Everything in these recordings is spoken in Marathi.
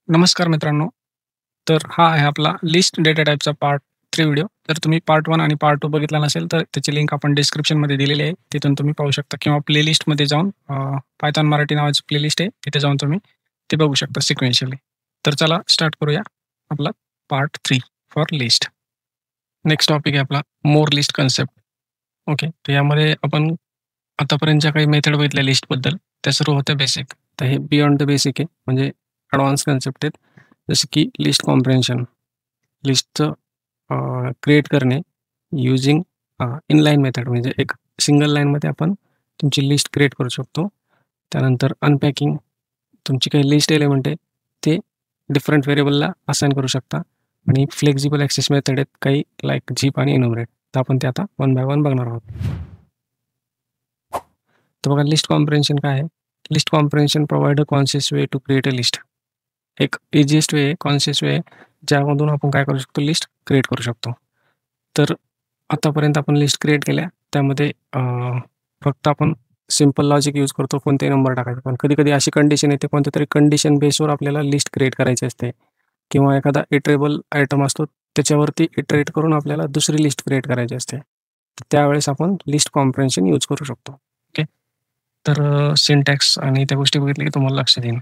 नमस्कार मित्रांनो. तर हा आहे आपला लिस्ट डेटा टाइपचा पार्ट 3 व्हिडिओ. जर तुम्ही पार्ट 1 आणि पार्ट 2 बघितला नसेल, तर त्याची लिंक आपण डिस्क्रिप्शनमध्ये दिलेली आहे. तिथून तुम्ही पाहू शकता किंवा प्लेलिस्टमध्ये जाऊन पायथॉन मराठी नावाची प्लेलिस्ट आहे. तिथे जाऊन तुम्ही ते बघू शकता सिक्वेन्शियली. तर चला स्टार्ट करूया आपला part 3 for list. Next topic आहे आपला मोर लिस्ट कन्सेप्ट. ओके. तर यामध्ये आपण आतापर्यंत ज्या काही मेथड बघितल्या लिस्टबद्दल, त्या सर्व होत्या बेसिक. तर हे बियॉन्ड द बेसिक आहे, म्हणजे ॲडव्हान्स कन्सेप्ट आहेत. जसं की लिस्ट कॉम्प्रेन्शन, लिस्टचं क्रिएट करणे युजिंग इनलाईन मेथड, म्हणजे एक सिंगल लाईनमध्ये आपण तुमची लिस्ट क्रिएट करू शकतो. त्यानंतर अनपॅकिंग, तुमची काही लिस्ट एलिमेंट आहे ते डिफरंट व्हेरिएबलला असाइन करू शकता. आणि फ्लेक्झिबल ॲक्सेस मेथड आहेत काही, लाईक झिप आणि इनुमरेट. तर आपण ते आता वन बाय वन बघणार आहोत. तर बघा, लिस्ट कॉम्प्रेन्शन काय आहे? List comprehension provide a conscious way to create a list. एक इझिएस्ट वे, कॉन्शियस वे, ज्यामधून आपण काय करू शकतो, लिस्ट क्रिएट करू शकतो. तर आतापर्यंत आपण लिस्ट क्रिएट केल्या, त्यामध्ये फक्त आपण सिंपल लॉजिक यूज करतो, कोणतेही नंबर टाकायचा. पण कधी-कधी अशी कंडिशन येते, कोणत्या तरी कंडिशन बेसवर आपल्याला लिस्ट क्रिएट करायची असते, किंवा एखादा इटरेबल आयटम असतो, त्याच्यावरती इटरेट करून आपल्याला दुसरी लिस्ट क्रिएट करायची असते. तर त्यावेळेस आपण लिस्ट कॉम्प्रेन्शन यूज करू शकतो. ओके. तर सिंटॅक्स आणि त्या गोष्टी बघितल्या की तुम्हाला लक्षात येईल.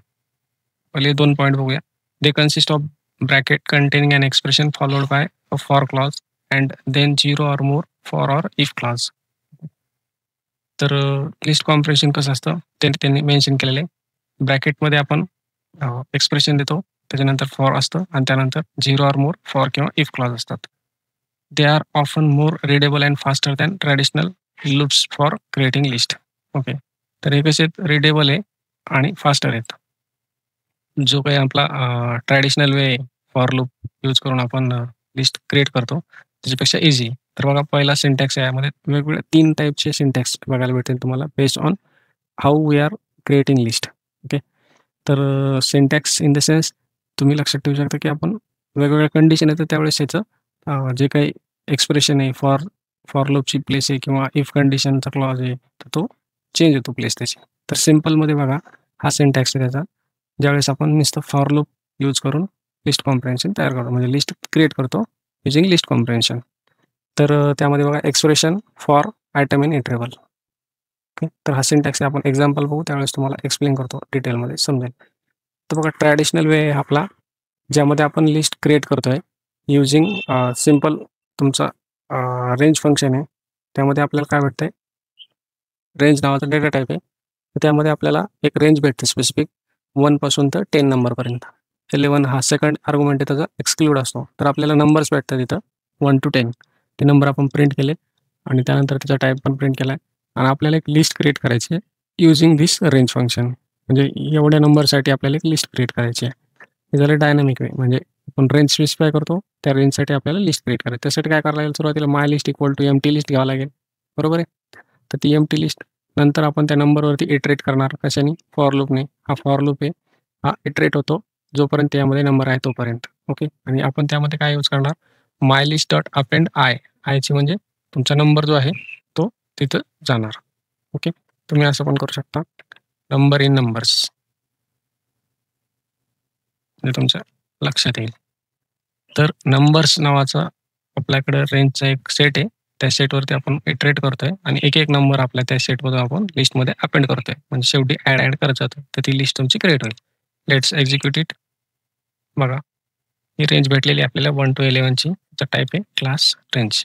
पहिले 2 पॉइंट बघूया. They consist of bracket containing an expression followed by a for clause and then 0 or more for or if clause. तर लिस्ट कॉम्प्रेशन कसं असतं ते त्यांनी मेन्शन केलेलं आहे. ब्रॅकेटमध्ये आपण एक्सप्रेशन देतो, त्याच्यानंतर फॉर असतं आणि त्यानंतर 0 ऑर मोर फॉर किंवा इफ क्लॉज असतात. They are often more readable and faster than traditional loops for creating list. Okay. तर हे कसे आहेत, रीडेबल आहे आणि फास्टर आहेत. जो काही आपला traditional way for loop use करून आपण लिस्ट क्रिएट करतो, त्याच्यापेक्षा इझी. तर बघा, पहिला सिंटॅक्स आहे, यामध्ये वेगवेगळ्या 3 टाईपचे सिंटॅक्स बघायला भेटतील तुम्हाला based on how we are creating list. Okay. तर सिंटॅक्स इन द सेन्स तुम्ही लक्षात ठेवू शकता की आपण वेगवेगळ्या कंडिशन येतं त्यावेळेस याचं जे काही एक्सप्रेशन आहे, फॉर फॉर लूपची प्लेस आहे किंवा इफ कंडिशनचा क्लॉज आहे, तर तो चेंज होतो प्लेस त्याची. तर सिम्पलमध्ये बघा, हा सिंटॅक्स आहे त्याचा. ज्यावेळेस आपण नुसतं फॉर लूप यूज करून लिस्ट कॉम्प्रेन्शन तयार करतो, म्हणजे लिस्ट क्रिएट करतो युजिंग लिस्ट कॉम्प्रेन्शन. तर त्यामध्ये बघा, expression for item in iterable. Okay. तर हा सिंटॅक्स आहे. आपण एक्झाम्पल बघू, त्यावेळेस तुम्हाला एक्सप्लेन करतो, डिटेलमध्ये समजेल. तर बघा, ट्रॅडिशनल वे आहे आपला, ज्यामध्ये आपण लिस्ट क्रिएट करतोय युजिंग सिम्पल तुमचा रेंज फंक्शन आहे. त्यामध्ये आपल्याला काय भेटतंय, रेंज नावाचा डेटा टाईप आहे. तर त्यामध्ये आपल्याला एक रेंज भेटते स्पेसिफिक 1 पासून तर 10 नंबरपर्यंत. 11 हा सेकंड आर्ग्युमेंट आहे, त्याचा एक्सक्लूड असतो. तर आपल्याला नंबर्स भेटतात इथं 1 to 10. ते नंबर आपण प्रिंट केले आणि त्यानंतर त्याचा टाईप पण प्रिंट केला आहे. आणि आपल्याला एक लिस्ट क्रिएट करायची आहे युजिंग धिस रेंज फंक्शन. म्हणजे एवढ्या नंबरसाठी आपल्याला एक लिस्ट क्रिएट करायची आहे. हे झालं डायनामिक वे, म्हणजे आपण रेंज स्पेसिफाय करतो, त्या रेंजसाठी आपल्याला लिस्ट क्रिएट करायची. त्यासाठी काय करायला लागेल, सुरुवातीला my list equal to empty list घ्यावं लागेल, बरोबर आहे. तर ती एम्प्टी लिस्ट नंतर आपण त्या नंबरवरती इटरेट करणार, कशाने, फॉर लूपने. हा फॉर लूप आहे, हा इटरेट होतो जोपर्यंत त्यामध्ये नंबर आहे तोपर्यंत. ओके. आणि आपण त्यामध्ये काय यूज करणार, माय लिस्ट डॉट अपेंड आयची म्हणजे तुमचा नंबर जो आहे तो तिथं जाणार. ओके. तुम्ही असं पण करू शकता, नंबर इन नंबर्स, म्हणजे तुमच्या लक्षात येईल. तर नंबर्स नावाचा आपल्याकडे रेंजचा एक सेट आहे, त्या सेटवरती आपण इटरेट करतोय आणि एक नंबर आपल्या त्या सेटमधून आपण लिस्टमध्ये अपेंड करतोय, म्हणजे शेवटी ॲड करत जातो, तर ती लिस्ट तुमची क्रिएट होईल. Let's execute it. बघा, ही रेंज भेटलेली आपल्याला 1 to 11ची. त्याचा टाईप आहे क्लास रेंज.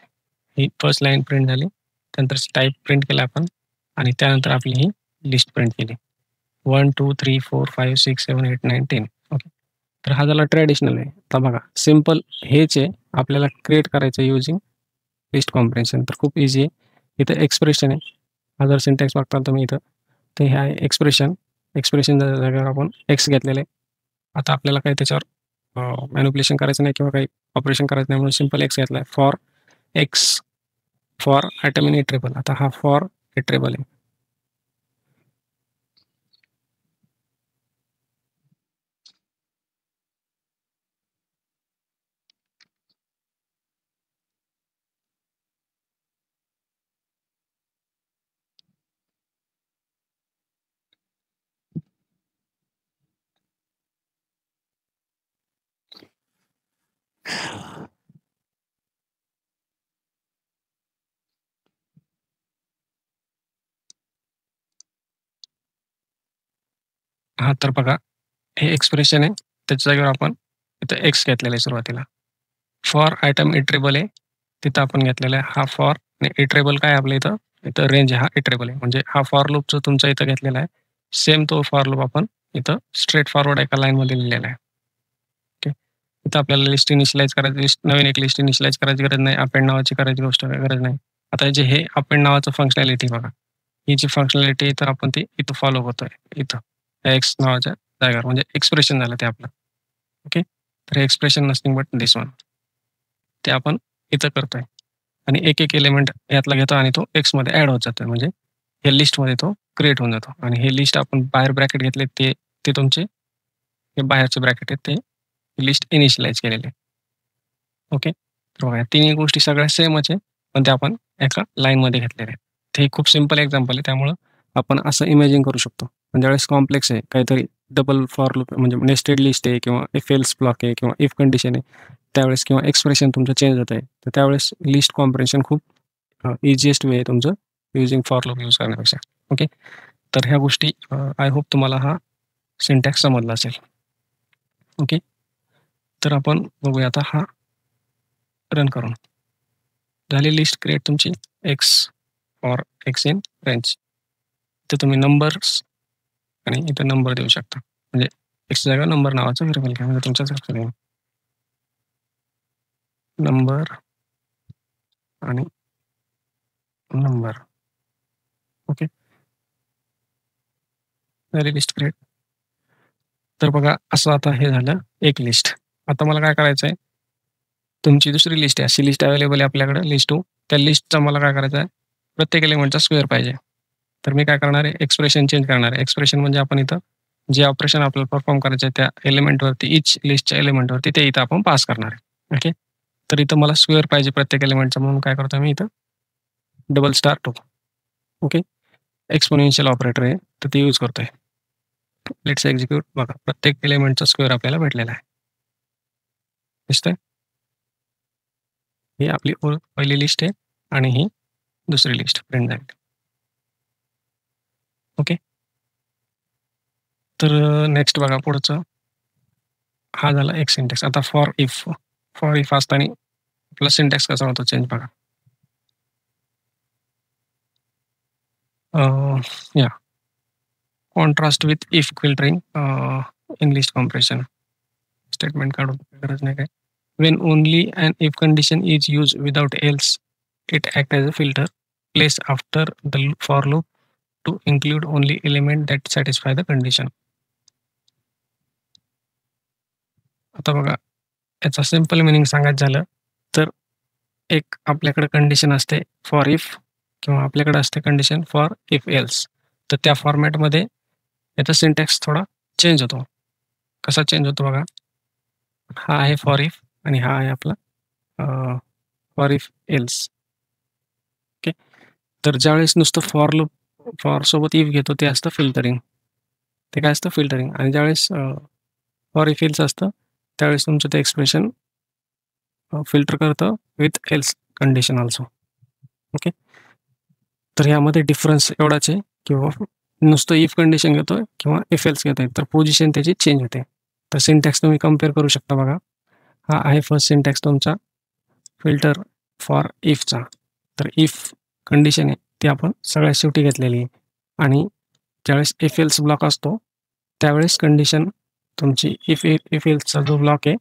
ही फर्स्ट लाईन प्रिंट झाली, त्यानंतर टाईप प्रिंट केला आपण आणि त्यानंतर आपली ही लिस्ट प्रिंट केली. 1 2 3 4 5 6 7 8 9 10. ओके. तर हा झाला ट्रॅडिशनल आहे. आता बघा, सिम्पल हेच आहे आपल्याला क्रिएट करायचं युजिंग लिस्ट कॉम्प्रेन्शन. तर खूप इझी आहे. इथं एक्सप्रेशन आहे, हा जर सिंटॅक्स बघताल तुम्ही इथं, तर हे आहे एक्सप्रेशन. एक्सप्रेशनच्या जागेवर आपण एक्स घेतलेलं आहे. आता आपल्याला काही त्याच्यावर मॅनिप्युलेशन करायचं नाही किंवा काही ऑपरेशन करायचं नाही, म्हणून सिम्पल एक्स घेतला आहे. For x for item in iterable. आता हा फॉर इटरेबल आहे. हां, तर बघा हे एक्सप्रेशन आहे. त्याच्या जागेवर आपण इथं एक्स घेतलेला आहे सुरुवातीला. फॉर आयटम इटरेबल आहे. तिथं आपण घेतलेला आहे हा फॉर आणि इटरेबल काय आहे आपल्या इथं? इथं रेंज हा इटरेबल आहे. म्हणजे हा फॉर लूप जो तुमचा इथं घेतलेला आहे, सेम तो फॉर लूप आपण इथं स्ट्रेट फॉरवर्ड एका लाईनमध्ये लिहिलेला आहे. ओके. इथं आपल्याला लिस्ट इनिशियलाइज करायची, नवीन एक लिस्ट इनिशियलाइज करायची गरज नाही. अपेंड नावाची करायची गरज नाही. आता जे हे अपेंड नावाचं फंक्शनॅलिटी बघा. ही जी फंक्शनॅलिटी तर आपण ती इथं फॉलो करतोय इथं. एक्स नावाच्या जागेवर म्हणजे एक्सप्रेशन झालं ते आपलं. ओके. तर हे expression nothing but this one. ते आपण इथं करतोय आणि एक एलिमेंट यातला घेतो आणि तो एक्समध्ये ॲड होत जातो. म्हणजे हे लिस्टमध्ये तो क्रिएट होऊन जातो आणि हे लिस्ट आपण बाहेर ब्रॅकेट घेतले ते ते तुमचे हे बाहेरचे ब्रॅकेट आहेत ते लिस्ट इनिशियलाइज केलेले. ओके. तर बघा तिन्ही गोष्टी सगळ्या सेमच आहे, पण त्या आपण एका लाईनमध्ये घेतलेल्या आहेत. ते खूप सिंपल एक्झाम्पल आहे. त्यामुळं आपण असं इमॅजिन करू शकतो. पण ज्यावेळेस कॉम्प्लेक्स आहे, काहीतरी डबल फॉर लूप म्हणजे नेस्टेड लिस्ट आहे किंवा इफ एल्स ब्लॉक आहे किंवा इफ कंडिशन आहे, त्यावेळेस किंवा एक्सप्रेशन तुमचं चेंज होत आहे. तर त्यावेळेस लिस्ट कॉम्प्रेन्शन खूप ईझिएस्ट वे आहे तुमचं युजिंग फॉर लूप यूज करण्यापेक्षा. ओके. तर ह्या गोष्टी आय होप तुम्हाला हा सिंटॅक्स समजला असेल. ओके. तर आपण बघूया आता हा रन करून. झाली लिस्ट क्रिएट तुमची x for x in range. इथं तुम्ही नंबर्स आणि इथं नंबर देऊ शकता. म्हणजे एक्सच्या जागेवर नंबर नावाचं व्हेरिएबल घ्या. म्हणजे तुमच्याच लक्षात येईल. नंबर आणि नंबर. ओके. झाली लिस्ट क्रिएट. तर बघा असं आता हे झालं एक लिस्ट. आता मला काय करायचं आहे, तुमची दुसरी लिस्ट आहे. अशी लिस्ट अवेलेबल आहे आपल्याकडे लिस्ट 2. त्या लिस्टचा मला काय करायचं आहे, प्रत्येक एलिमेंटचा स्क्वेअर पाहिजे. तर मी काय करणार आहे, एक्सप्रेशन चेंज करणार आहे. एक्सप्रेशन म्हणजे आपण इथं जे ऑपरेशन आपल्याला परफॉर्म करायचं आहे त्या एलिमेंटवरती, ईच लिस्टच्या एलिमेंटवरती ते इथं आपण पास करणार आहे. ओके. तर इथं मला स्क्वेअर पाहिजे प्रत्येक एलिमेंटचा म्हणून काय करतो मी इथं double star 2. Okay. Exponential operator आहे तर ते यूज करतोय. Let's execute. बघा प्रत्येक एलिमेंटचा स्क्वेअर आपल्याला भेटलेला आहे. दिसतंय? ही आपली पहिली लिस्ट आहे आणि ही दुसरी लिस्ट प्रिंट झाली. ओके. तर नेक्स्ट बघा पुढचं. हा झाला एक सिंटॅक्स. आता फॉर इफ असताना आपला सिंटॅक्स कसा होतो चेंज बघा. या contrast with if filtering in list compression statement काढून गरज नाही काय. When only an if condition is used without else, it acts as a filter placed after the for loop to include only element that satisfy the condition. आता बघा याचा सिंपल मिनिंग सांगायचं झालं तर एक आपल्याकडे कंडिशन असते फॉर इफ किंवा आपल्याकडे असते कंडिशन फॉर इफ एल्स. तर त्या फॉर्मॅटमध्ये याचा सिंटॅक्स थोडा चेंज होतो. कसा चेंज होतो बघा. हा आहे फॉर इफ आणि हा आहे आपला फॉर इफ एल्स. ओके. तर ज्यावेळेस नुसतं फॉर सोबत इफ घेतो ते असतं फिल्टरिंग. ते काय असतं फिल्टरिंग. आणि ज्यावेळेस फॉर इफ एल्स असतं त्यावेळेस तुमचं ते एक्सप्रेशन फिल्टर करतं with else condition also. Okay. तर ह्यामध्ये डिफरन्स एवढाच आहे किंवा नुसतं इफ कंडिशन घेतोय किंवा इफ एल्स घेतोय तर पोझिशन त्याची चेंज होते. तर सिंटॅक्स तुम्ही कम्पेअर करू शकता बघा. हा आहे फर्स्ट सिंटॅक्स तुमचा फिल्टर फॉर इफचा. तर इफ कंडिशन आहे ती आपण सगळ्यात शेवटी घेतलेली आहे आणि ज्यावेळेस इफ एल्स ब्लॉक असतो त्यावेळेस कंडिशन तुमची इफ एल्सचा जो ब्लॉक आहे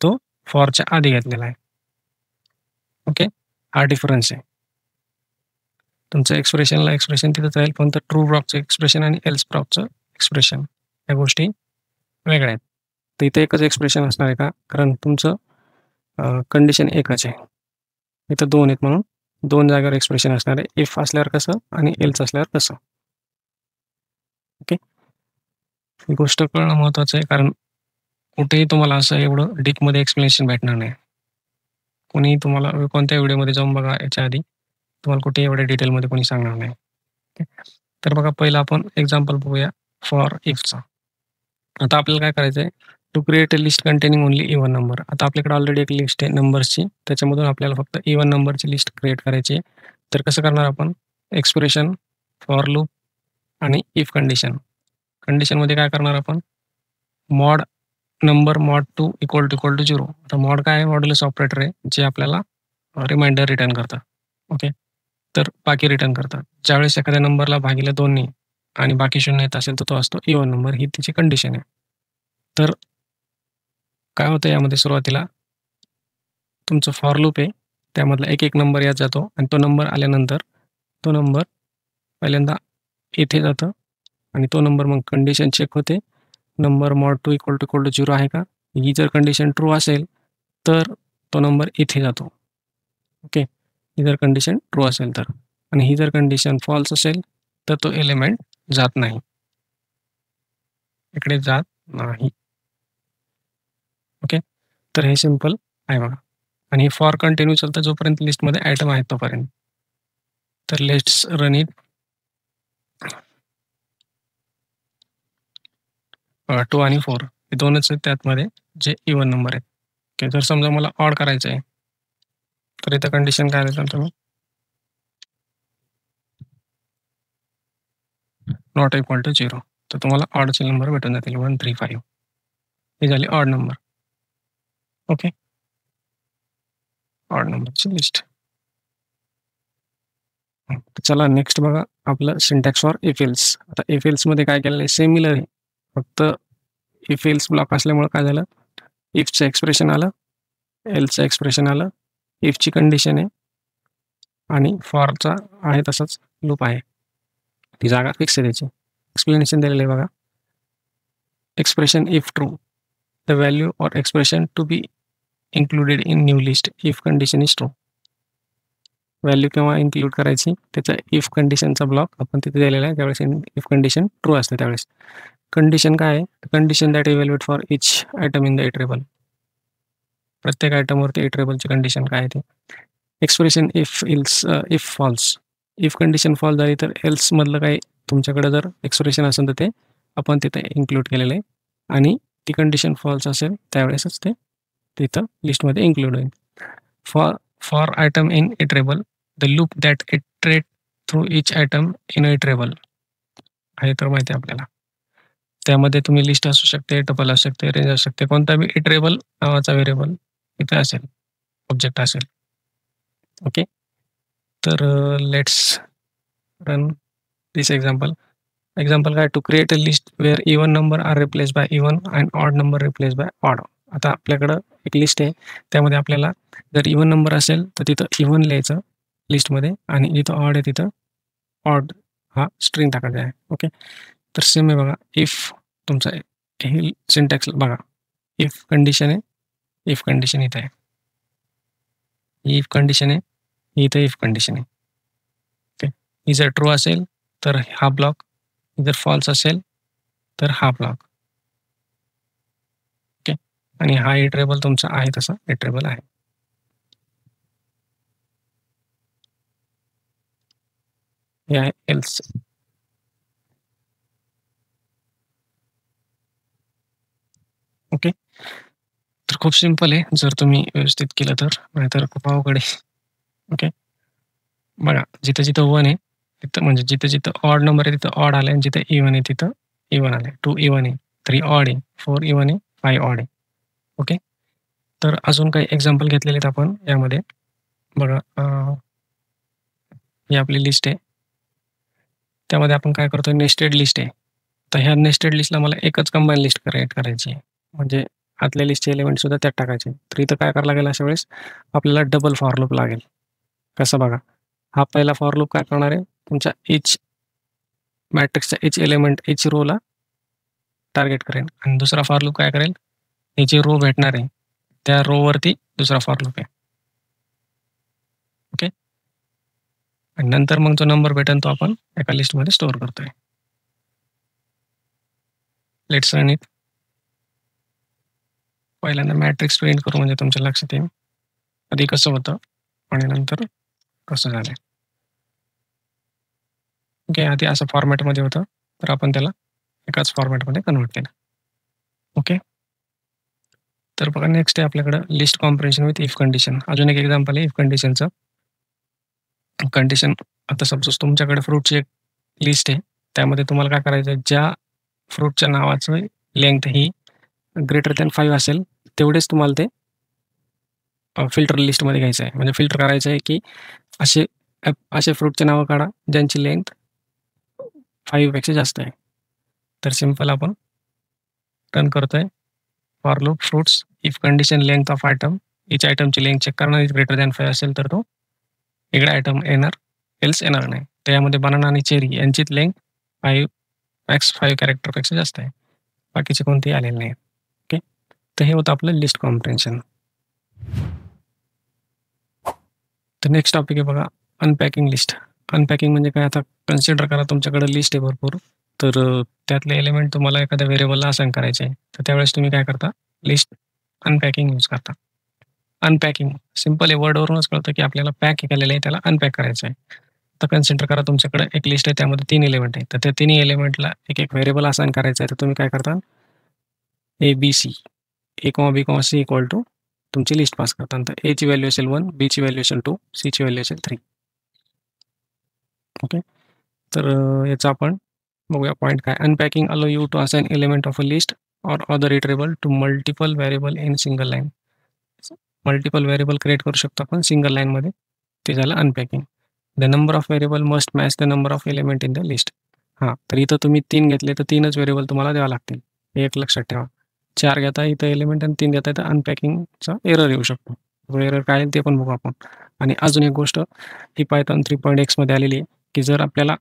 तो फॉरच्या आधी घेतलेला आहे. ओके. हा डिफरन्स आहे. तुमचं एक्सप्रेशन तिथंच राहील पण ट्रू ब्लॉकचं एक्सप्रेशन आणि एल्स ब्लॉकचं एक्सप्रेशन या गोष्टी वेगळ्या आहेत. तर इथे एकच एक्सप्रेशन असणार आहे का, कारण तुमचं कंडिशन एकच आहे. इथं 2 आहेत म्हणून 2 जागेवर एक्सप्रेशन असणार आहे. इफ असल्यावर कसं आणि एल्स असल्यावर कसं. ओके. ही गोष्ट कळणं महत्त्वाचं आहे कारण कुठेही तुम्हाला असं एवढं डीपमध्ये एक्सप्लेनेशन भेटणार नाही. कोणीही तुम्हाला कोणत्या व्हिडिओमध्ये जाऊन बघा याच्या आधी तुम्हाला कुठेही एवढ्या डिटेलमध्ये कोणी सांगणार नाही. तर बघा पहिलं आपण एक्झाम्पल बघूया फॉर इफचा. आता आपल्याला काय करायचं आहे to create a list containing only even number. आता आपल्याकडे ऑलरेडी एक लिस्ट आहे नंबर्सची. त्याच्यामधून आपल्याला फक्त इव्हन नंबरची लिस्ट क्रिएट करायची आहे. तर कसं करणार आपण एक्सप्रेशन फॉर लूप आणि इफ कंडिशन कंडिशनमध्ये काय करणार आपण? Mod number mod 2 equal to 0. आता मॉड काय आहे? मॉड्युलस ऑपरेटर आहे, जे आपल्याला रिमाइंडर रिटर्न करतं. ओके. तर बाकी रिटर्न करतात. ज्यावेळेस एखाद्या नंबरला भागिले 2 आणि बाकी 0 येत असेल, तर तो असतो इव्हन नंबर. ही त्याची कंडिशन आहे. तर काय होतं यामध्ये सुरुवातीला तुमचं फॉर लूप आहे. त्यामधला एक नंबर यात जातो आणि तो नंबर आल्यानंतर तो नंबर पहिल्यांदा इथे जातं आणि तो नंबर मग कंडिशन चेक होते. नंबर मॉड 2 इक्वल टू 0 आहे का? ही जर कंडिशन ट्रू असेल, तर तो नंबर इथे जातो. ओके. ही जर कंडिशन ट्रू असेल तर. आणि ही जर कंडिशन फॉल्स असेल, तर तो एलिमेंट जात नाही. इकडे जात नाही. ओके. तर हे सिंपल आहे बघा. आणि हे फॉर कंटिन्यू चालतं जोपर्यंत लिस्टमध्ये आयटम आहेत तोपर्यंत. तर लेट्स रन इट. 2 आणि 4 हे 2च आहेत त्यातमध्ये जे इव्हन नंबर आहेत. ओके. जर समजा मला ऑड करायचं आहे, तर इथं कंडिशन काय देताल तुम्ही? Not equal to 0. तर तुम्हाला ऑडचे नंबर भेटून जातील 1, 3, 5. हे झाले ऑड नंबर. ओके. ऑड नंबरची लिस्ट. चला नेक्स्ट बघा आपलं सिंटॅक्स फॉर इफ एल्स. आता इफ एल्समध्ये काय केलेलं आहे? सिमिलर आहे. फक्त इफ एल्स ब्लॉक असल्यामुळं काय झालं? इफचं एक्सप्रेशन आलं, एल्सचं एक्सप्रेशन आलं, इफची कंडिशन आहे आणि फॉरचा आहे तसाच लूप आहे. ती जागा फिक्स आहे त्याची. एक्सप्लेनेशन दिलेलं आहे बघा. Expression if true, the value or expression to be included in new list if condition is true. Value केव्हा इन्क्लूड करायची? त्याचा इफ कंडिशनचा ब्लॉक आपण तिथे दिलेला आहे. त्यावेळेस इफ कंडिशन ट्रू असते त्यावेळेस. कंडिशन काय आहे? Condition that evaluate for each item in the iterable. प्रत्येक आयटमवरती इटरेबलची कंडिशन काय आहे ते. Expression if false. If condition false झाली तर एल्समधलं काही तुमच्याकडे जर एक्सप्रेशन असेल तर ते आपण तिथे इन्क्लूड केलेलं आहे आणि ती कंडिशन फॉल्स असेल त्यावेळेसच ते तिथं लिस्टमध्ये इन्क्लूड होईल. For item in iterable, the loop that iterate through each item in iterable आहे तर माहिती आहे आपल्याला. त्यामध्ये तुम्ही लिस्ट असू शकते, टपल असू शकते, रेंज असू शकते. कोणता बी इटरेबल नावाचा व्हेरिएबल इथे असेल, ऑब्जेक्ट असेल. ओके. तर let's run this example. Example काय? To create a list where even number are replace by even and odd number replace by odd. आता आपल्याकडं एक लिस्ट आहे, त्यामध्ये आपल्याला जर इव्हन नंबर असेल तर तिथं इव्हन लिहायचं लिस्टमध्ये आणि जिथं ऑड आहे तिथं ऑड हा स्ट्रिंग टाकायचा आहे. ओके. तर सेम आहे बघा. इफ तुमचा हे सिंटॅक्स बघा. इफ कंडिशन आहे, इफ कंडिशन इथं आहे. ही इफ कंडिशन आहे, ही इथं इफ कंडिशन आहे. ओके. ही जर ट्रू असेल तर हा ब्लॉक, जर फॉल्स असेल तर हा ब्लॉक. ओके. आणि हा इटरेबल तुमचा आहे तसा इटरेबल आहे. हे आहे एल्स. ओके. तर खूप सिंपल आहे जर तुम्ही व्यवस्थित केलं तर, नाहीतर खूप अवघड आहे. ओके. बघा जिथं 1 आहे तिथं म्हणजे जिथं ऑड नंबर आहे तिथं ऑड आले आणि जिथं इव्हन आहे तिथं इव्हन आले. 2 इव्हन आहे, 3 ऑड आहे, 4 इव्हन आहे, 5 ऑड आहे. ओके. तर अजून काही एक्झाम्पल घेतलेले आहेत आपण यामध्ये. बघा ही आपली लिस्ट आहे. त्यामध्ये आपण काय करतोय? नेस्टेड लिस्ट आहे. तर ह्या नेस्टेड लिस्टला मला एकच कंबाईन लिस्ट क्रिएट करायची आहे. म्हणजे आतल्या लिस्टचे एलिमेंटसुद्धा त्यात टाकायचे. तर इथं काय करावं लागेल अशा वेळेस? आपल्याला डबल फॉर लूप लागेल. कसं बघा? हा पहिला फॉर लूप काय करणार आहे? तुमच्या इच मॅट्रिक्सच्या इच एलिमेंट, इच रोला टार्गेट करेल आणि दुसरा फॉर लूप काय करेल? ही जी रो भेटणार आहे, त्या रोवरती दुसरा फॉर लूप आहे. ओके. आणि नंतर मग जो नंबर भेटेल तो आपण एका लिस्टमध्ये स्टोअर करतोय. Let's run it. पहिल्यांदा मॅट्रिक्स प्रिंट करू म्हणजे तुमच्या लक्षात येईल आधी कसं होतं आणि नंतर कसं झालं. ओके. आधी असं फॉर्मॅटमध्ये होतं, तर आपण त्याला एकाच फॉर्मॅटमध्ये कन्व्हर्ट केलं. ओके. तर बघा नेक्स्ट आहे आपल्याकडं list comprehension with if condition. अजून एक एक्झाम्पल आहे इफ कंडिशनचं. कंडिशन आता सपोज तुमच्याकडे फ्रूटची एक लिस्ट आहे. त्यामध्ये तुम्हाला काय करायचं आहे? ज्या फ्रूटच्या नावाचं लेंथ ही ग्रेटर दॅन 5 असेल तेवढेच तुम्हाला ते फिल्टर लिस्टमध्ये घ्यायचं आहे. म्हणजे फिल्टर करायचं आहे की असे फ्रूटचे नावं काढा ज्यांची लेंथ 5 पेक्षा जास्त आहे. तर सिंपल आपण रन करतोय for loop fruits if condition length of item each आयटमची लेंथ चेक करणार ग्रेटर दॅन 5 असेल तर तो इकडे आयटम येणार एल्स येणार नाही. त्यामध्ये बनाना आणि चेरी यांची लेंथ 5 कॅरेक्टरपेक्षा जास्त आहे. बाकीचे कोणतेही आलेले नाही. ओके, तर हे होतं आपलं लिस्ट कॉम्प्रेन्शन. तर नेक्स्ट टॉपिक आहे बघा अनपॅकिंग लिस्ट. अनपॅकिंग म्हणजे काय, आता कन्सिडर करा तुमच्याकडे लिस्ट आहे भरपूर, तर त्यातले एलिमेंट तुम्हाला एखाद्या व्हेरिएबलला असाइन करायचे आहे. तर त्यावेळेस तुम्ही काय करता, लिस्ट अनपॅकिंग यूज करता. अनपॅकिंग सिंपल आहे, वर्डवरूनच कळतं की आपल्याला पॅक केलेलं आहे त्याला अनपॅक करायचं आहे. तर कन्सिडर करा तुमच्याकडे एक लिस्ट आहे, त्यामध्ये 3 एलिमेंट आहे. तर त्या तिन्ही एलिमेंटला एक व्हेरिएबल असाइन करायचं आहे. तर तुम्ही काय करता, ABC A,B,C इक्वल टू तुमची लिस्ट पास करता. तर A ची व्हॅल्यू असेल 1, B ची व्हॅल्यू असेल 2, C ची व्हॅल्यू असेल 3. ओके, तर याचा आपण बघूया पॉईंट काय. Unpacking allow you to assign element of a list or other iterable to multiple variable in single line. Multiple variable create करू शकतो आपण सिंगल लाईनमध्ये, ते झालं unpacking. The number of variable must match the number of element in the list. हां, तर इथं तुम्ही 3 घेतले तर 3च व्हेरिएबल तुम्हाला द्यावं लागतील, हे एक लक्षात ठेवा. 4 घेता इथं एलिमेंट आणि 3 घेता इथं अनपॅकिंगचा एरर येऊ शकतो. एरर काय ते पण बघू आपण. आणि अजून एक गोष्ट ही पायथॉन 3.x मध्ये आलेली आहे की जर आपल्याला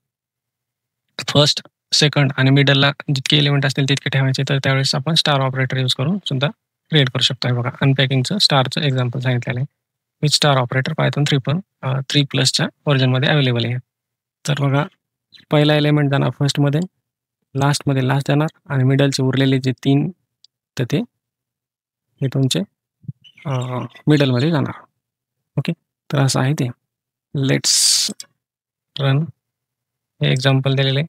फर्स्ट, सेकंड आणि मिडलला जितके एलिमेंट असतील तितके ठेवायचे, तर त्यावेळेस आपण स्टार ऑपरेटर यूज करून सुद्धा क्रिएट करू शकतो. आहे बघा अनपॅकिंगचं स्टारचं एक्झाम्पल सांगितलेलं आहे. विथ स्टार ऑपरेटर पायथॉन 3.3+च्या व्हर्जनमध्ये अवेलेबल आहे. तर बघा पहिला एलिमेंट जाणार फर्स्टमध्ये, लास्टमध्ये लास्ट जाणार आणि मिडलचे उरलेले जे 3 तर ते हे तुमचे मिडलमध्ये जाणार. ओके, तर असं आहे ते. Let's run. हे एक्झाम्पल दिलेले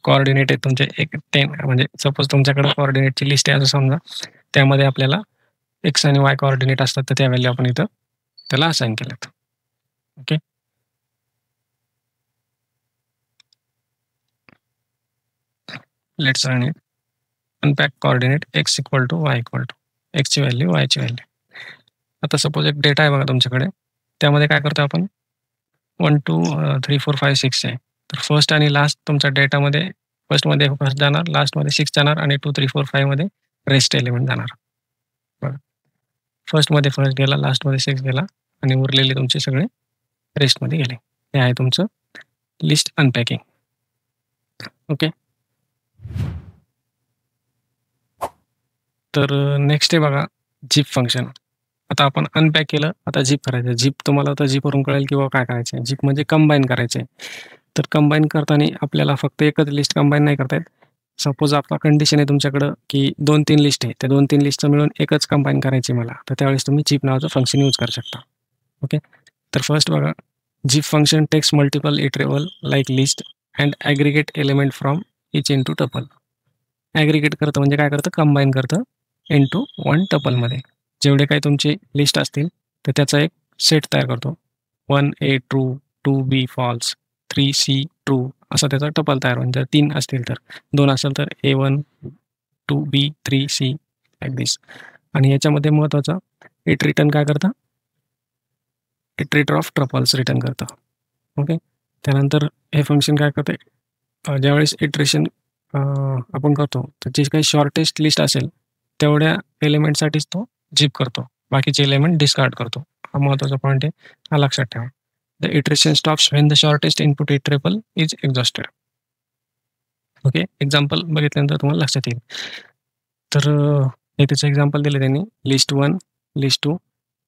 कोऑर्डिनेट आहे तुमचे 10, म्हणजे सपोज तुमच्याकडे कोऑर्डिनेटची लिस्ट आहे असं समजा, त्यामध्ये आपल्याला एक्स आणि वाय कोऑर्डिनेट असतात, तर त्या व्हॅल्यू आपण इथं त्याला असाइन केल्यात. Okay, let's run it. Unpack coordinate x equal to y equal to, एक्सची व्हॅल्यू वायची व्हॅल्यू. आता सपोज एक डेटा आहे बघा तुमच्याकडे, त्यामध्ये काय करतो आपण 1 2 3 4 5 6 आहे. तर फर्स्ट आणि लास्ट तुमच्या डेटामध्ये फर्स्टमध्ये फर्स्ट जाणार, लास्टमध्ये 6 जाणार आणि 2 3 4 5 मध्ये रेस्ट एलिमेंट जाणार. बघा फर्स्टमध्ये फर्स्ट गेला, लास्टमध्ये 6 गेला आणि उरलेले तुमचे सगळे रेस्टमध्ये गेले. हे आहे तुमचं लिस्ट अनपॅकिंग. ओके, तर नेक्स्ट आहे बघा झिप फंक्शन. आता आपण अनपॅक केलं, आता झिप करायचं. झिप तुम्हाला आता झिपवरून कळेल किंवा काय करायचं आहे. झिप म्हणजे कंबाईन करायचं आहे. तर कंबाईन करताना आपल्याला फक्त एकच लिस्ट कंबाईन नाही करता येत. सपोज आपला कंडिशन आहे तुमच्याकडं की 2-3 लिस्ट आहे, त्या 2-3 लिस्टचं मिळून एकच कंबाईन करायची मला, तर त्यावेळेस तुम्ही झिप नावाचं फंक्शन यूज करू शकता. ओके, तर फर्स्ट बघा zip function takes multiple iterable like list and aggregate element from each into tuple. Aggregate करतं म्हणजे काय करतं, कंबाईन करतं इंटू 1 टपलमध्ये. जेवढे काही तुमची लिस्ट असतील तर त्याचा एक सेट तयार करतो. 1A true, 2B false, 3C true असा त्याचा टपल तयार होईल. जर 3 असतील तर, 2 असेल तर A1 2B 3C लाईक दिस. आणि याच्यामध्ये महत्त्वाचा इट रिटर्न काय करतं, इटरेटर ऑफ ट्रपल्स रिटर्न करतं. ओके, त्यानंतर हे फंक्शन काय करते, ज्यावेळेस इटरेशन आपण करतो तर जे काही शॉर्टेस्ट लिस्ट असेल तेवढ्या एलिमेंटसाठीच तो झिप करतो, बाकीचे एलिमेंट डिस्कार्ड करतो. हा महत्त्वाचा पॉईंट आहे, हा लक्षात ठेवा. The iteration stops when the shortest input iterable is exhausted. Okay, example बघितल्यानंतर तुम्हाला लक्षात येईल. तर हे त्याचं एक्झाम्पल दिलं त्यांनी, लिस्ट 1, लिस्ट 2,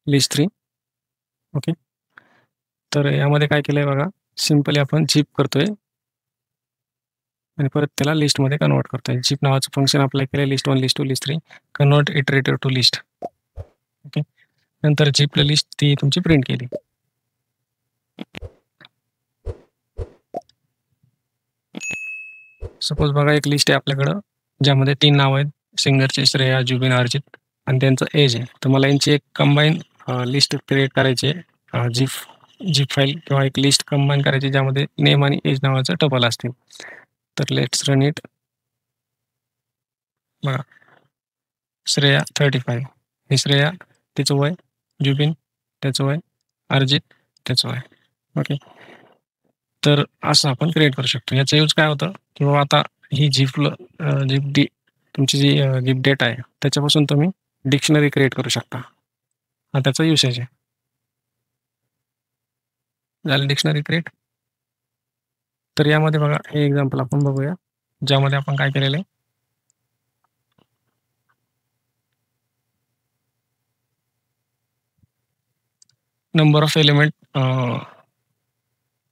लिस्ट 3. ओके, तर यामध्ये काय केलं आहे बघा, सिम्पली आपण झिप करतोय आणि परत त्याला लिस्टमध्ये कन्वर्ट करतोय. झिप नावाचं फंक्शन अप्लाय केलं, list 1, list 2, list 3, convert iterator to list. Okay, नंतर झिपला लिस्ट ती तुमची प्रिंट केली. सपोज बघा एक लिस्ट आहे आपल्याकडं ज्यामध्ये 3 नावं आहेत, सिंगरचे श्रेया, जुबिन, अर्जित आणि त्यांचं एज आहे. तर मला यांची एक कंबाईन लिस्ट क्रिएट करायची आहे. झिप फाईल किंवा एक लिस्ट कंबाईन करायची ज्यामध्ये नेम आणि एज नावाचं टपल असतील. तर लेट्स रन इट. बघा श्रेया 35 हे श्रेया त्याचं वय, जुबिन त्याचं वय, अर्जित त्याचं वय. ओके. तर असं आपण क्रिएट करू शकतो. याचा यूज काय होतं की बाबा आता ही तुमची जी जीप डेटा आहे त्याच्यापासून तुम्ही डिक्शनरी क्रिएट करू शकता. हा त्याचा युसेज आहे. झालं डिक्शनरी क्रिएट. तर यामध्ये बघा हे एक्झाम्पल आपण बघूया ज्यामध्ये आपण काय केलेलं आहे. नंबर ऑफ एलिमेंट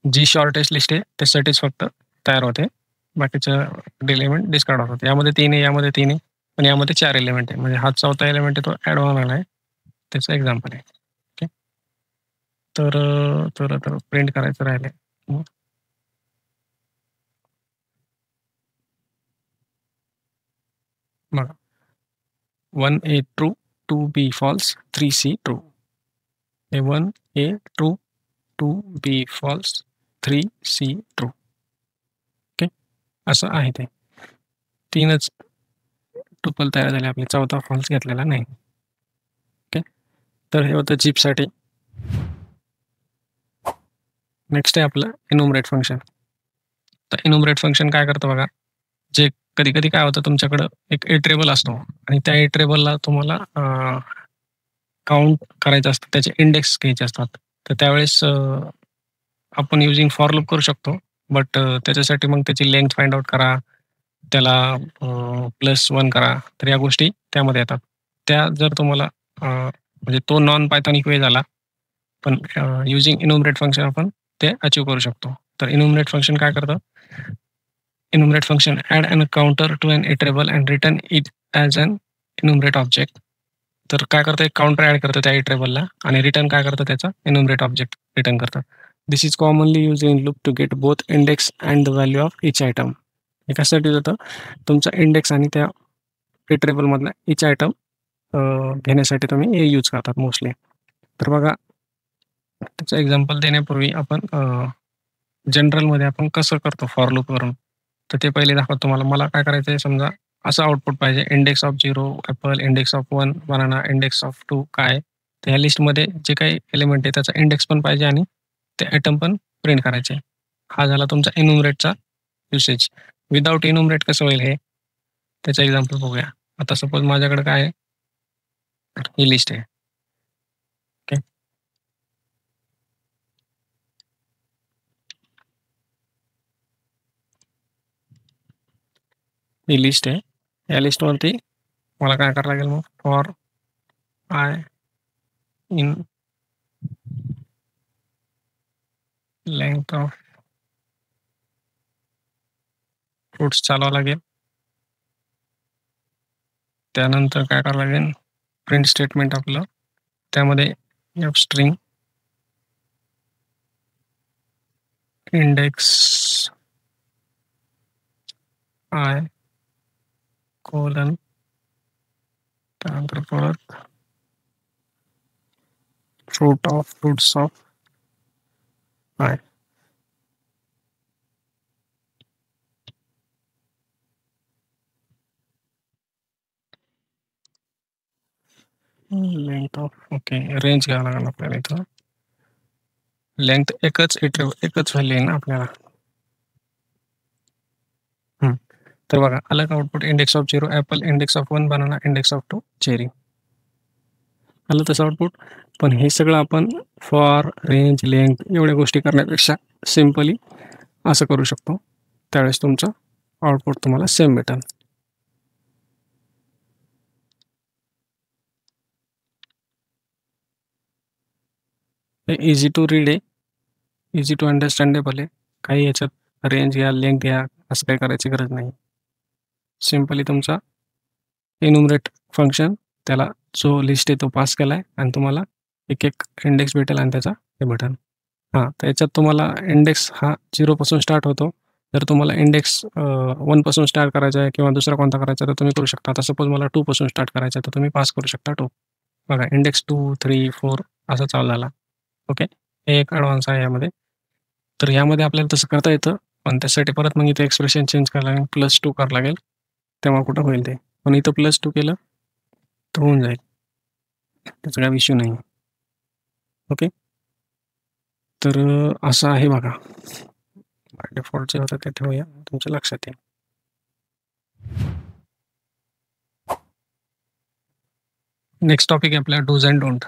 जी शॉर्टेस्ट लिस्ट आहे त्यासाठीच फक्त तयार होते. बाकीचं एलिमेंट डिस्कार्ड होतात. यामध्ये 3 आहे, यामध्ये 3 आहे, पण यामध्ये 4 एलिमेंट आहे. म्हणजे हा 4था एलिमेंट आहे तो ॲड होणार आहे. त्याचं एक्झाम्पल आहे. ओके. तर प्रिंट करायचं राहिलंय. बघा 1A true, 2B false, 3C true. 1A true, 2B false, 3C true. Okay. असं आहे ते. 3च टुपल तयार झाले आपले, 4था फॉल्स घेतलेला नाही. ओके. तर हे होतं जीपसाठी. नेक्स्ट आहे आपलं एन्युमरेट फंक्शन. तर एन्युमरेट फंक्शन काय करतं बघा, जे कधी-कधी काय होतं तुमच्याकडं एक इटरेबल असतो आणि त्या इटरेबलला तुम्हाला काउंट करायचं असतं, त्याचे इंडेक्स घ्यायचे असतात. तर त्यावेळेस आपण युजिंग फॉर लूप करू शकतो. बट त्याच्यासाठी मग त्याची लेंग्थ फाइंड आउट करा, त्याला +1 करा. तर या गोष्टी त्यामध्ये येतात. त्या जर तुम्हाला म्हणजे तो नॉन पायथॉनिक वे झाला, पण युजिंग एन्युमरेट फंक्शन आपण ते अचीव्ह करू शकतो. तर एन्युमरेट फंक्शन काय करतं? Enumerate function add an counter to an iterable and return it as an enumerate object. तर काय करतं, एक काउंटर ॲड करतं त्या इटरेबलला आणि रिटर्न काय करतं, त्याचा एन्युमरेट ऑब्जेक्ट रिटर्न करतं. This is commonly use in loop to get both index and the value of each item. हे कशासाठी होतं, तुमचा इंडेक्स आणि त्या इटरेबलमधला इच आयटम घेण्यासाठी तुम्ही हे यूज करतात मोस्टली. तर बघा त्याचं एक्झाम्पल देण्यापूर्वी आपण जनरलमध्ये आपण कसं करतो फॉर लूप करून, तर ते पहिले दाखवतो तुम्हाला. मला काय करायचं आहे, समजा असं आउटपुट पाहिजे, index of 0 Apple, index of 1 banana, index of 2 काय. तर ह्या लिस्टमध्ये जे काही एलिमेंट आहे त्याचा इंडेक्स पण पाहिजे आणि ते आयटम पण प्रिंट करायचे. हा झाला तुमचा एन्युमरेटचा युसेज. विदाऊट एन्युमरेट कसं होईल हे त्याचं एक्झाम्पल बघूया. आता सपोज माझ्याकडे काय आहे, ही लिस्ट आहे. ओके. ही लिस्ट आहे. या लिस्टवरती मला काय करावं लागेल मग, for I in length of fruits चालवावं लागेल. त्यानंतर काय करावं लागेल, प्रिंट स्टेटमेंट आपलं, त्यामध्ये F string index I colon त्यानंतर परत fruits of I. Length of okay range घ्यावं लागेल आपल्याला इथं. लेंथ एकच व्हॅल्यू आहे ना आपल्याला. तर बघा अलग output, index of 0 Apple, index of 1 banana, index of 2 cherry. आलं तसं आउटपुट. पण हे सगळं आपण फॉर, रेंज, लेंथ एवढ्या गोष्टी करण्यापेक्षा सिम्पली असं करू शकतो. त्यावेळेस तुमचं आउटपुट तुम्हाला सेम भेटेल. हे इझी टू रीड आहे, इझी टू अंडरस्टँडेबल आहे. काही याच्यात रेंज घ्या, लेंथ घ्या असं काही करायची गरज नाही. सिम्पली तुमचा एन्युमरेट फंक्शन त्याला जो लिस्ट आहे तो पास केला आहे आणि तुम्हाला एक इंडेक्स भेटेल आणि त्याचा हे भेटेल. तर याच्यात तुम्हाला इंडेक्स हा 0 पासून स्टार्ट होतो. जर तुम्हाला इंडेक्स 1 पासून स्टार्ट करायचा आहे किंवा दुसरा कोणता करायचा तर तुम्ही करू शकता. आता सपोज मला 2 पासून स्टार्ट करायचा आहे तर तुम्ही पास करू शकता 2. बघा इंडेक्स 2, 3, 4 असा चालू झाला. ओके. हे एक ॲडव्हान्स आहे यामध्ये. तर यामध्ये आपल्याला तसं करता येतं, पण त्यासाठी परत मग इथे एक्सप्रेशन चेंज करावं लागेल, +2 करावं लागेल, तेव्हा कुठं होईल ते. पण इथं +2 केलं तर होऊन जाईल. त्याचा काही इश्यू नाही. ओके. तर असं आहे बघा. बाय डिफॉल्ट जे होतं ते ठेवूया, तुमच्या लक्षात येईल. नेक्स्ट टॉपिक आहे आपला dos and don't.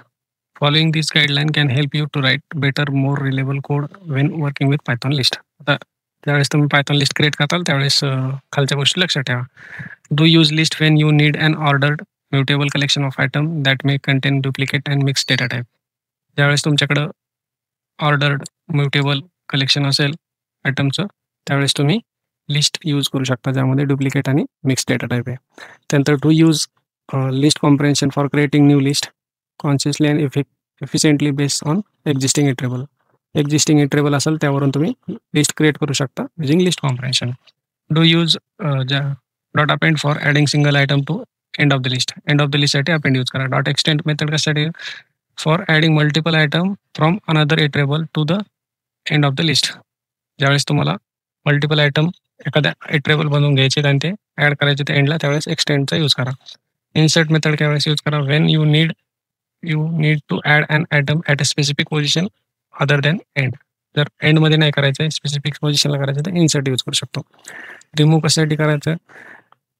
Following this guideline can help you to write better more reliable code when working with Python list. आता ज्यावेळेस तुम्ही पायथॉन लिस्ट क्रिएट करताल त्यावेळेस खालच्या गोष्टी लक्षात ठेवा. Do use list when you need an ordered mutable collection of item that may contain duplicate and mix data type. ज्यावेळेस तुमच्याकडं ऑर्डर्ड म्युटेबल कलेक्शन असेल आयटमचं त्यावेळेस तुम्ही लिस्ट यूज करू शकता ज्यामध्ये डुप्लिकेट आणि मिक्स डेटा टाईप आहे. त्यानंतर to use list comprehension for creating new list consciously and efficiently based on existing iterable. Existing iterable असेल त्यावरून तुम्ही लिस्ट क्रिएट करू शकता using list comprehension. Do use dot append for adding single item to end of the list. End of the लिस्टसाठी अपेंड यूज करा. डॉट एक्सटेंड मेथड कशासाठी for adding multiple item from another iterable to the end of the list. ज्यावेळेस तुम्हाला मल्टिपल आयटम एखाद्या इटरेबल बनवून घ्यायचे आणि ते ॲड करायचे ते एंडला त्यावेळेस एक्सटेंडचा यूज करा. इन्सर्ट मेथड त्यावेळेस यूज करा when you need to add an item at a specific position other than end. जर एंडमध्ये नाही करायचं आहे स्पेसिफिक पोझिशनला करायचं तर इन्सर्ट यूज करू शकतो. रिमूव्ह कशासाठी करायचं.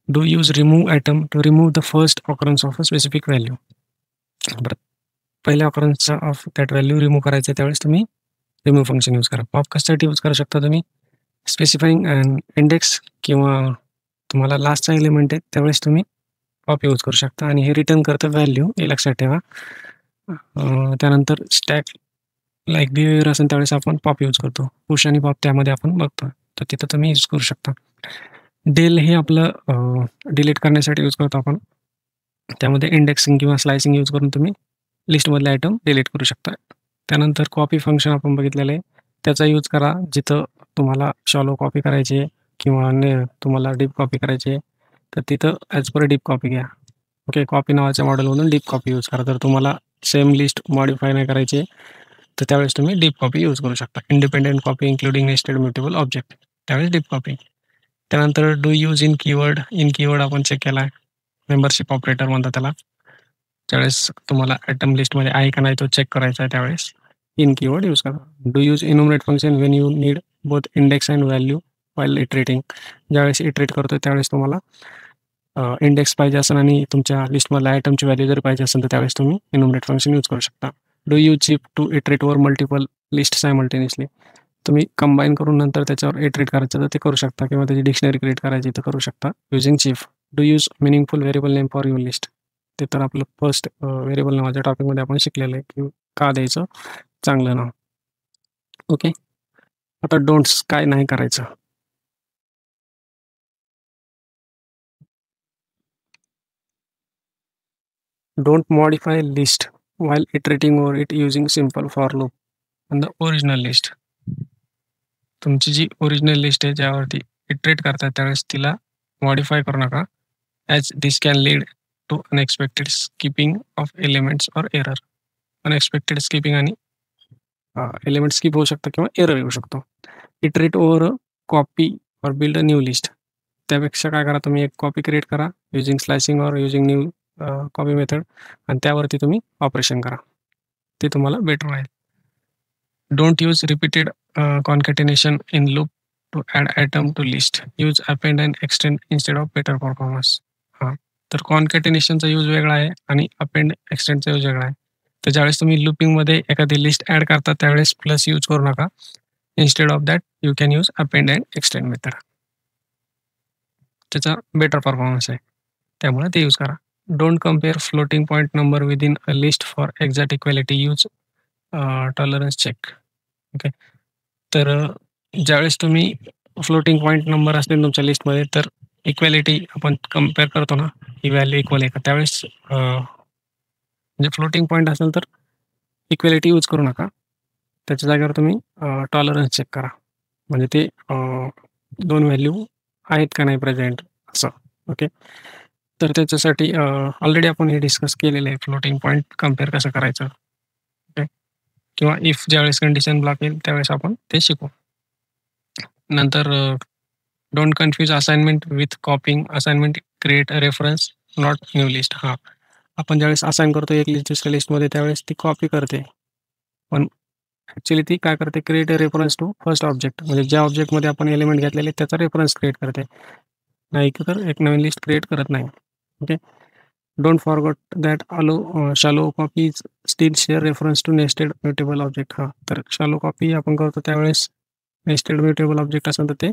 Do use remove item to remove the first occurrence of a specific value. बरं पहिल्या ऑकरन्सचा ऑफ दॅट व्हॅल्यू रिमूव्ह करायचं त्यावेळेस तुम्ही रिमूव्ह फंक्शन यूज करा. पॉप कशासाठी यूज करू शकता तुम्ही स्पेसिफाईंग अँड इंडेक्स किंवा तुम्हाला लास्टचा एलिमेंट आहे त्यावेळेस तुम्ही पॉप यूज करू शकता आणि हे रिटर्न करतं व्हॅल्यू हे लक्षात ठेवा. त्यानंतर स्टॅक लाईक बिहेवियर असेल त्यावेळेस आपण पॉप यूज करतो. पुश आणि पॉप त्यामध्ये आपण बघतो तर तिथं तुम्ही यूज करू शकता. डेल हे आपलं डिलीट करण्यासाठी यूज करतो आपण. त्यामध्ये इंडेक्सिंग किंवा स्लायसिंग यूज करून तुम्ही लिस्टमधले आयटम डिलीट करू शकता. त्यानंतर कॉपी फंक्शन आपण बघितलेलं आहे त्याचा यूज करा जिथं तुम्हाला शॉलो कॉपी करायची आहे किंवा तुम्हाला डीप कॉपी करायची आहे तर तिथं ॲज पर डीप कॉपी घ्या. ओके. कॉपी नावाच्या मॉडेलमधून डीप कॉपी यूज करा. तर तुम्हाला सेम लिस्ट मॉडिफाय नाही करायची तर त्यावेळेस तुम्ही डीप कॉपी यूज करू शकता. Independent copy including nested mutable object त्यावेळेस डीप कॉपी. त्यानंतर डू यूज इन कीवर्ड आपण चेक केला आहे. मेंबरशिप ऑपरेटर म्हणतात त्याला. त्यावेळेस तुम्हाला आयटम लिस्टमध्ये आहे का नाही तो चेक करायचा आहे त्यावेळेस इन कीवर्ड यूज करा. Do use enumerate function when you need both index and value while iterating. ज्यावेळेस इटरेट करतो त्यावेळेस तुम्हाला इंडेक्स पाहिजे असेल आणि तुमच्या लिस्टमधल्या आयटमची व्हॅल्यू जर पाहिजे असेल तर त्यावेळेस तुम्ही इन्युमरेट फंक्शन यूज करू शकता. Do use zip to iterate over multiple list simultaneously. तुम्ही कंबाईन करून नंतर त्याच्यावर इटरेट करायचं तर ते करू शकता किंवा त्याची डिक्शनरी क्रिएट करायची तर करू शकता using chip. Do use meaningful variable name for your list. ते तर आपलं फर्स्ट व्हेरिएबल नावाच्या टॉपिकमध्ये आपण शिकलेलं आहे की का द्यायचं चांगलं नाव. ओके. आता डोंट्स काय नाही करायचं. Don't modify list while iterating over it using simple for loop on the original list. तुमची जी ओरिजिनल लिस्ट आहे ज्यावरती इटरेट करतात त्यावेळेस तिला मॉडिफाय करू नका as this can lead to unexpected skipping of elements or error. Unexpected skipping आणि एलिमेंट स्किप होऊ शकतं किंवा एरर येऊ शकतो. Iterate over a copy or build a new list. त्यापेक्षा काय करा तुम्ही एक कॉपी क्रिएट करा using slicing or using new copy method आणि त्यावरती तुम्ही ऑपरेशन करा ते तुम्हाला बेटर राहील. Don't use repeated concatenation in loop to add item to list. Use append and extend instead of better performance. हां तर कॉन्कॅटिनेशनचा यूज वेगळा आहे आणि अपेंड एक्सटेंडचा यूज वेगळा आहे. तर ज्यावेळेस तुम्ही लूपिंगमध्ये एखादी लिस्ट ॲड करता त्यावेळेस प्लस यूज करू नका. Instead of that you can use append and extend method. त्याचा बेटर परफॉर्मन्स आहे त्यामुळे ते यूज करा. Don't compare floating point number within a list for exact equality. Use tolerance check. Okay. तर ज्यावेळेस तुम्ही फ्लोटिंग पॉईंट नंबर असतील तुमच्या लिस्टमध्ये तर इक्वॅलिटी आपण कम्पेअर करतो ना ही व्हॅल्यू इक्वल आहे का त्यावेळेस म्हणजे फ्लोटिंग पॉईंट असेल तर इक्वॅलिटी यूज करू नका. त्याच्या जागेवर तुम्ही टॉलरन्स चेक करा म्हणजे ते दोन व्हॅल्यू आहेत का नाही प्रेझेंट असं. ओके. तर त्याच्यासाठी ऑलरेडी आपण हे डिस्कस केलेलं आहे फ्लोटिंग पॉईंट कम्पेअर कसं करायचं. ओके. किंवा इफ ज्यावेळेस कंडिशन ब्लॉक येईल त्यावेळेस आपण ते शिकू. नंतर don't confuse assignment with कॉपिंग. Assignment create a reference not new list. हां, आपण ज्यावेळेस असाइन करतो एक लिस्ट दुसऱ्या लिस्टमध्ये त्यावेळेस ती कॉपी करते. पण ॲक्च्युअली ती काय करते create a reference to first object म्हणजे ज्या ऑब्जेक्टमध्ये आपण एलिमेंट घेतलेले त्याचा रेफरन्स क्रिएट करते. नाही तर एक नवीन लिस्ट क्रिएट करत नाही. Okay. Don't forget that shallow copies still share reference to nested mutable object. हां, तर शॅलो कॉपी आपण करतो त्यावेळेस नेस्टेड म्युटेबल ऑब्जेक्ट असेल तर ते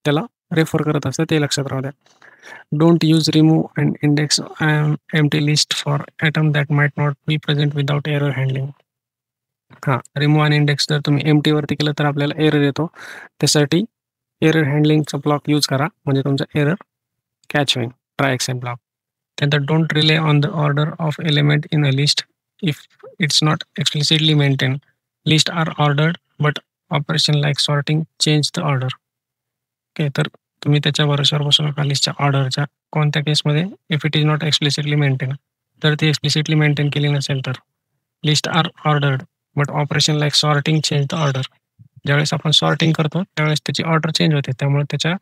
त्याला रेफर करत असतं ते लक्षात राहू द्या. Don't use remove and index empty list for item that might not be present without error handling. हां, रिमूव्ह आणि इंडेक्स जर तुम्ही एम्प्टीवरती केलं तर आपल्याला एरर येतो. त्यासाठी एरर हँडलिंगचा ब्लॉक यूज करा म्हणजे तुमचा एरर कॅच होईल. Try except block. त्यानंतर don't rely on the order of element in a list if it's not explicitly maintain. List are ordered but operation like sorting change the order. Okay. तर तुम्ही त्याच्या भरोश्यावर बसू नका लिस्टच्या ऑर्डरच्या. कोणत्या केसमध्ये if it is not explicitly maintain. तर ती एक्सप्लिसिटली मेंटेन केली नसेल तर. List are ordered but operation like sorting change the order. ज्यावेळेस आपण सॉर्टिंग करतो त्यावेळेस त्याची ऑर्डर चेंज होते. त्यामुळे त्याच्या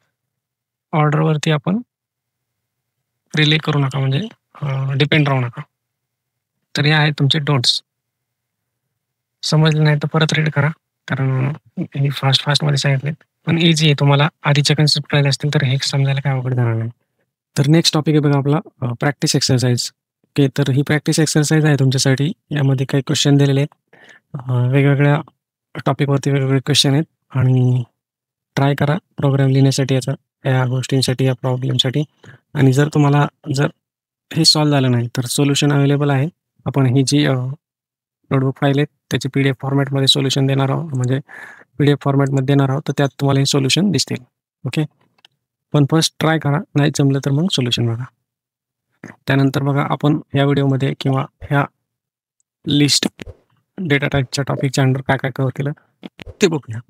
ऑर्डरवरती आपण रिले करू नका म्हणजे डिपेंड राहू नका. तर हे आहेत तुमचे डोंट्स. समजले नाही तर परत रीड करा कारण हे फास्टमध्ये सांगितले पण इझी आहे. तुम्हाला आधीचे कन्सेप्ट कळले असतील तर हे समजायला काय अवघड जाणार नाही. तर नेक्स्ट टॉपिक आहे बघा आपला प्रॅक्टिस एक्सरसाइज. ओके. तर ही प्रॅक्टिस एक्सरसाइज आहे तुमच्यासाठी. यामध्ये काही क्वेश्चन दिलेले आहेत. वेगवेगळ्या टॉपिकवरती वेगवेगळे क्वेश्चन आहेत आणि ट्राय करा प्रोग्राम लिहिण्यासाठी या गोष्टींसाठी या प्रॉब्लेमसाठी. आणि जर तुम्हाला हे सॉल्व्ह झालं नाही तर सोल्युशन अवेलेबल आहे. आपण ही जी नोटबुक फाईल आहे त्याची PDF फॉर्मॅटमध्ये सोल्युशन देणार आहोत म्हणजे PDF फॉर्मॅटमध्ये देणार आहोत तर त्यात तुम्हाला हे सोल्युशन दिसतील. ओके. पण फर्स्ट ट्राय करा. नाही जमलं तर मग सोल्युशन बघा. त्यानंतर बघा आपण या व्हिडिओमध्ये किंवा ह्या लिस्ट डेटा टाईपच्या टॉपिकच्या अंडर काय काय कव्हर केलं ते बघूया.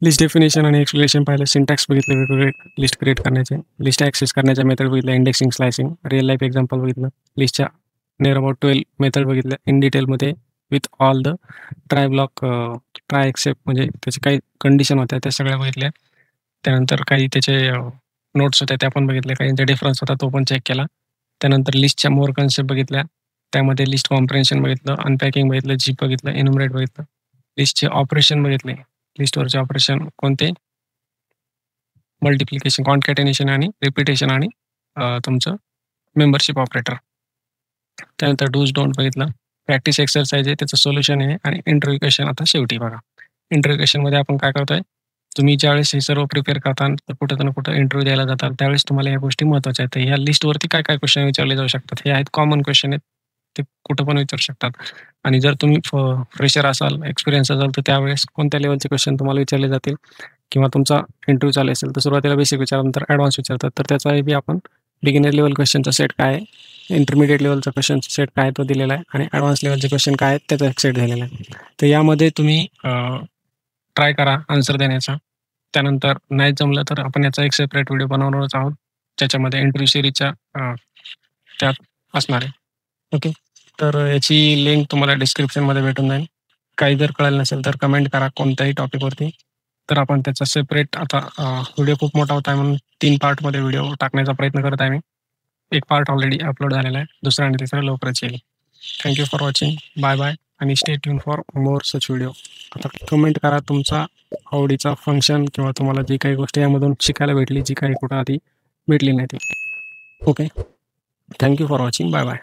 लिस्ट डेफिनेशन आणि एक्सप्लेनेशन पाहिलं. सिंटॅक्स बघितलं वेगवेगळे लिस्ट क्रिएट करण्याचे. लिस्ट ॲक्सेस करण्याच्या मेथड बघितलं. Indexing slicing real life example बघितलं. लिस्टच्या नियर अबाउट 12 मेथड बघितलं इन डिटेलमध्ये with all the try block try except म्हणजे त्याचे काही कंडिशन होत्या त्या सगळ्या बघितल्या. त्यानंतर काही त्याचे नोट्स होत्या त्या पण बघितल्या. काहींचा डिफरन्स होता तो पण चेक केला. त्यानंतर लिस्टच्या मोर कन्सेप्ट बघितल्या. त्यामध्ये लिस्ट कॉम्प्रेन्शन बघितलं, अनपॅकिंग बघितलं, जीप बघितलं, एन्युमरेट बघितलं. लिस्टचे ऑपरेशन बघितले. लिस्टवरचे ऑपरेशन कोणते मल्टिप्लिकेशन, कॉन्कॅटेनेशन आणि रिपिटेशन आणि तुमचं मेंबरशिप ऑपरेटर. त्यानंतर डूज डोंट बघितलं. प्रॅक्टिस एक्सरसाइज आहे त्याचं सोल्युशन आहे आणि इंटरव्ह्यू क्वेश्चन आता शेवटी बघा. इंटरव्ह्यू क्वेश्चनमध्ये आपण काय करतोय तुम्ही ज्यावेळेस हे सर्व प्रिपेअर करता तर कुठं ना कुठं इंटरव्ह्यू द्यायला जातात त्यावेळेस तुम्हाला या गोष्टी महत्त्वाच्या आहेत. ह्या लिस्टवरती काय काय क्वेश्चन विचारले जाऊ शकतात हे आहेत कॉमन क्वेश्चन आहेत. ते कुठं पण विचारू शकतात. आणि जर तुम्ही फ्रेशर असाल, एक्सपिरियन्स असाल तर त्यावेळेस कोणत्या लेवलचे क्वेश्चन तुम्हाला विचारले जातील किंवा तुमचा इंटरव्ह्यू चालू असेल तर सुरुवातीला बेसिक विचारल्यानंतर ॲडव्हान्स विचारतात तर त्याचाही बी आपण बिगिनर लेवल क्वेश्चनचा सेट काय आहे, इंटरमिडिएट लेवलचा क्वेश्चनचा सेट काय तो दिलेला आहे आणि ॲडव्हान्स लेवलचे क्वेश्चन काय आहेत त्याचा एक सेट दिलेला आहे. तर यामध्ये तुम्ही ट्राय करा आन्सर देण्याचा. त्यानंतर नाही जमलं तर आपण याचा एक सेपरेट व्हिडिओ बनवणारच आहोत ज्याच्यामध्ये इंटरव्ह्यू सिरीजच्या त्यात असणार आहे. ओके. तर याची लिंक तुम्हाला डिस्क्रिप्शनमध्ये भेटून जाईल. काही जर कळलं नसेल तर कमेंट करा कोणत्याही टॉपिकवरती. तर आपण त्याचा सेपरेट आता व्हिडिओ खूप मोठा होता आहे म्हणून 3 पार्टमध्ये व्हिडिओ टाकण्याचा प्रयत्न करत आहे मी. एक पार्ट ऑलरेडी अपलोड झालेला आहे. दुसरा आणि तिसरा लवकरच येईल. Thank you for watching. Bye bye आणि stay tune for more such video. आता कमेंट करा तुमचा आवडीचा फंक्शन किंवा तुम्हाला जी काही गोष्ट यामधून शिकायला भेटली जी काही कुठं आधी भेटली नाही ती. Okay. Thank you for watching. Bye bye.